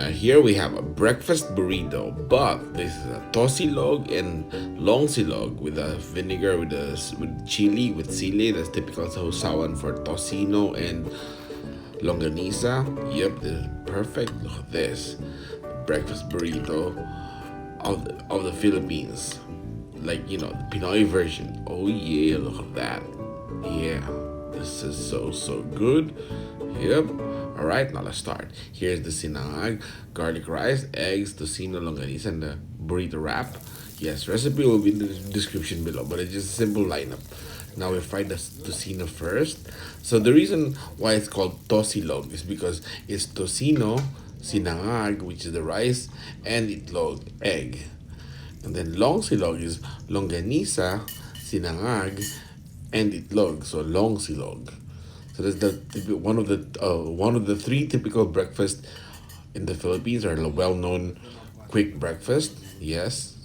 Here we have a breakfast burrito, but this is a Tosilog and Longsilog with a vinegar with chili with sile. That's typical Sausawan for tocino and longanisa. Yep, this is perfect. Look at this breakfast burrito of the Philippines, like the Pinoy version. Oh yeah, look at that. Yeah, this is so good. Yep. All right, now let's start. Here's the sinangag, garlic rice, eggs, tocino, longanisa, and the burrito wrap. Yes, recipe will be in the description below, but it's just a simple lineup. Now we fry the tocino first. So the reason why it's called tosilog is because it's tocino, sinangag, which is the rice, and itlog, egg. And then longsilog is longanisa, sinangag, and itlog. So longsilog. So that's one of the three typical breakfast in the Philippines are a well-known quick breakfast. Yes.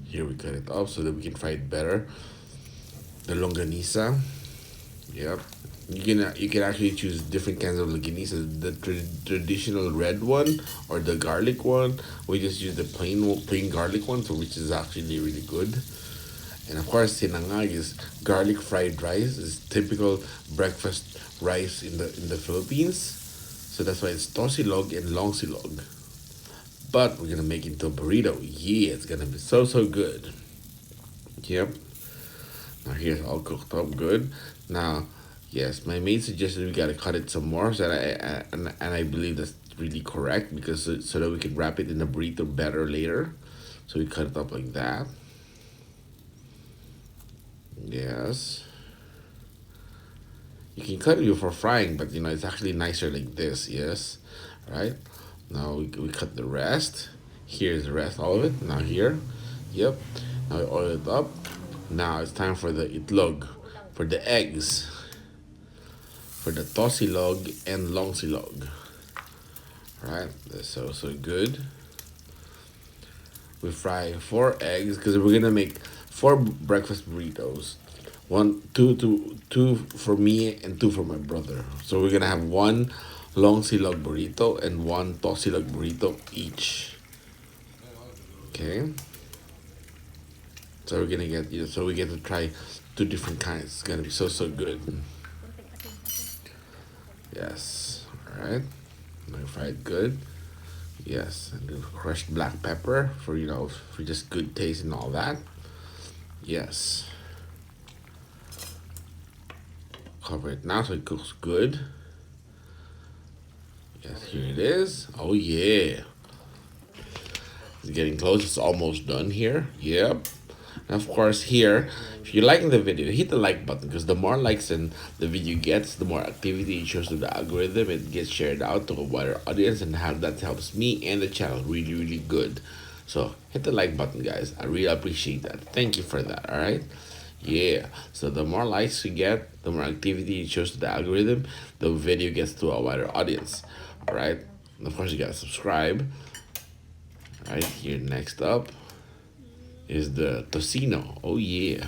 Here we cut it up so that we can fry it better. The longanisa. Yep. You can actually choose different kinds of longanisa. The traditional red one or the garlic one. We just use the plain garlic one, so which is actually really good. And of course, sinangag is garlic fried rice. It's typical breakfast rice in the Philippines. So that's why it's tosilog and longsilog. But we're gonna make it into a burrito. Yeah, it's gonna be so good. Yep. Now here's all cooked up good. Now, yes, my maid suggested we gotta cut it some more, so and I believe that's really correct because so that we can wrap it in a burrito better later. So we cut it up like that. Yes. You can cut it before frying, but it's actually nicer like this, yes. Right? Now we cut the rest. Here's the rest, all of it. Now here. Yep. Now we oil it up. Now it's time for the itlog, for the eggs, for the tosilog and longsilog. Right? That's so good. We fry 4 eggs because we're gonna make 4 breakfast burritos. Two for me and 2 for my brother. So we're gonna have one long silog burrito and one tosilog burrito each. Okay. So we're gonna get so we get to try 2 different kinds. It's gonna be so good. Yes. All right. Now fry it good. Yes, and then crushed black pepper for just good taste and all that. Yes. Cover it now so it cooks good. Yes, here it is. Oh yeah. It's getting close. It's almost done here. Yep. And of course here, if you're liking the video, hit the like button because the more likes and the video gets, the more activity it shows to the algorithm. It gets shared out to a wider audience and how that helps me and the channel really good. So hit the like button, guys. I really appreciate that. Thank you for that. All right. Yeah. So the more likes you get, the more activity it shows to the algorithm. The video gets to a wider audience. All right. And of course, you gotta subscribe. All right. Here next up is the tocino. Oh yeah.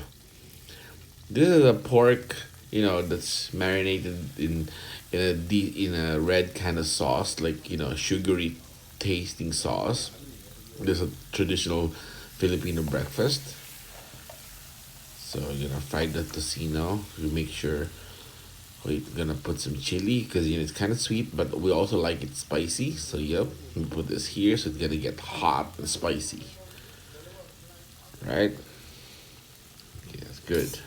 This is a pork, that's marinated in a red kind of sauce, like sugary tasting sauce. This is a traditional Filipino breakfast. So we're gonna fry the tocino. We make sure we're gonna put some chili because it's kind of sweet, but we also like it spicy. So yep, we put this here so it's gonna get hot and spicy. Right? Okay, that's good.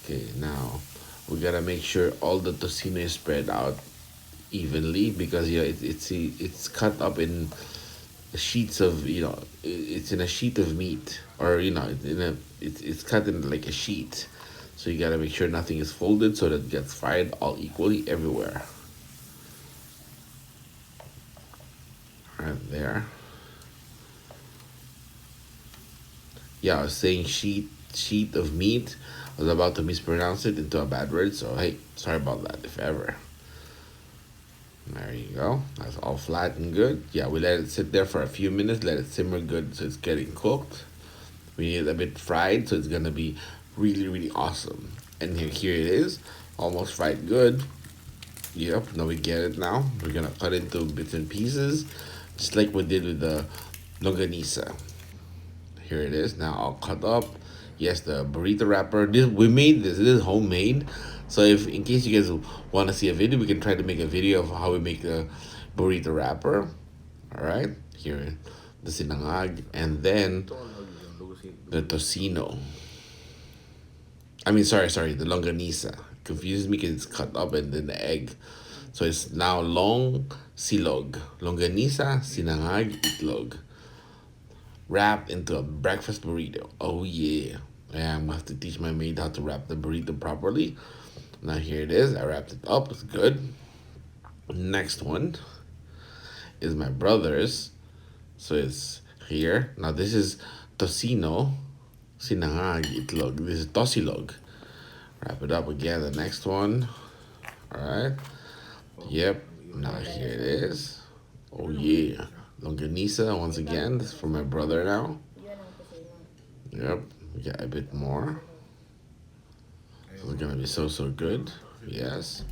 Okay, now we gotta make sure all the tocino is spread out evenly because it's cut up in sheets of it's in a sheet of meat or it's cut in like a sheet, so you gotta make sure nothing is folded so that it gets fried all equally everywhere. Right there. Yeah, I was saying sheet of meat. I was about to mispronounce it into a bad word, so hey, sorry about that if ever. There you go. That's all flat and good. Yeah, we let it sit there for a few minutes, let it simmer good so it's getting cooked. We need it a bit fried so it's gonna be really awesome. And here it is, almost fried good. Yep, now we get it now. We're gonna cut into bits and pieces, just like we did with the longanisa. Here it is. Now I'll cut up. Yes, the burrito wrapper. This we made this. This is homemade. So if in case you guys want to see a video, we can try to make a video of how we make the burrito wrapper. All right. Here, the sinangag, and then the tocino. I mean, sorry, the longanisa. Confuses me because it's cut up and then the egg. So it's now long silog. Longanisa, sinangag, itlog. Wrapped into a breakfast burrito. Oh yeah. Yeah, I'm gonna have to teach my maid how to wrap the burrito properly. Now here it is. I wrapped it up. It's good. Next one is my brother's. So it's here. Now this is tocino, sinangag, itlog. This is tosilog. Wrap it up again. The next one. Alright. Yep. Now here it is. Oh yeah. Longanisa once again. This is for my brother now. Yep. We got a bit more. This is gonna be so good. Yes.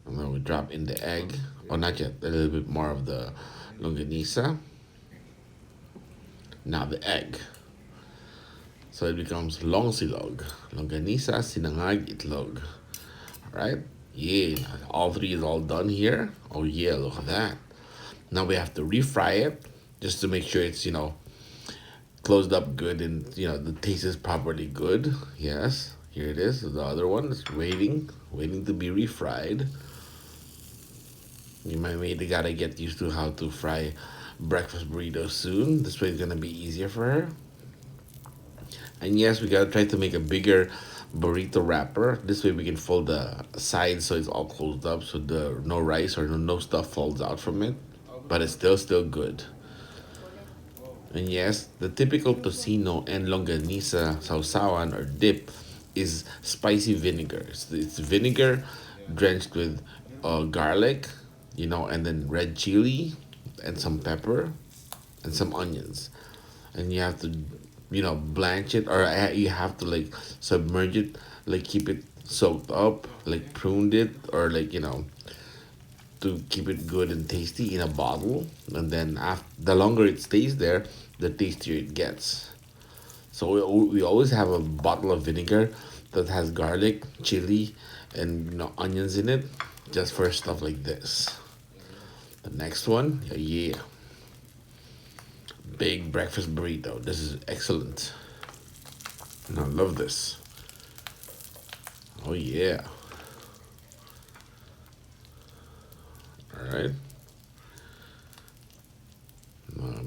And then we drop in the egg. Oh, not yet. A little bit more of the longanisa. Now the egg. So it becomes longsilog. Longanisa, sinangag, itlog. Alright? Yeah. All three is all done here. Oh yeah, look at that. Now we have to refry it just to make sure it's, closed up good and, the taste is properly good. Yes. Here it is. The other one is waiting to be refried. You might maybe gotta get used to how to fry breakfast burritos soon. This way it's gonna be easier for her. And yes, we gotta try to make a bigger burrito wrapper. This way we can fold the sides so it's all closed up, so the no rice or no stuff falls out from it. But it's still good. And yes, the typical tocino and longanisa sausawan or dip is spicy vinegar. It's vinegar drenched with garlic, and then red chili and some pepper and some onions. And you have to, blanch it, or you have to like submerge it, like keep it soaked up, like pruned it, or like, to keep it good and tasty in a bottle. And then after, the longer it stays there, the tastier it gets. So we always have a bottle of vinegar that has garlic, chili, and onions in it, just for stuff like this. The next one, yeah, big breakfast burrito. This is excellent. And I love this. Oh yeah. All right.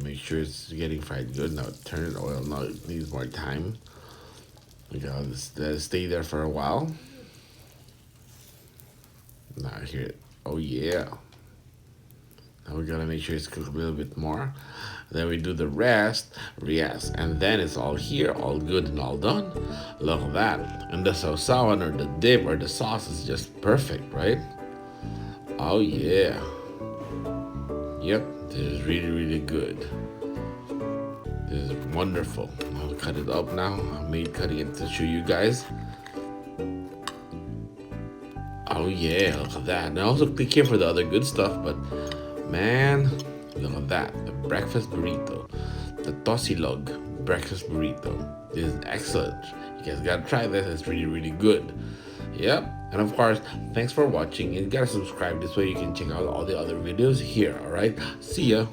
Make sure it's getting fried good. Now turn it oil. Now it needs more time. We gotta let it stay there for a while. Now here, oh yeah. Now we gotta make sure it's cooked a little bit more. Then we do the rest, yes, and then it's all here, all good and all done. Look at that. And the sausawan or the dip or the sauce is just perfect, right? Oh yeah. Yep, this is really good. This is wonderful. I'll cut it up now. I made cutting it to show you guys. Oh yeah, look at that. And I also click here for the other good stuff, but man, look at that. The breakfast burrito. The Tosilog breakfast burrito. This is excellent. You guys gotta try this. It's really good. Yep. And of course, thanks for watching. And you gotta subscribe. This way you can check out all the other videos here. Alright? See ya.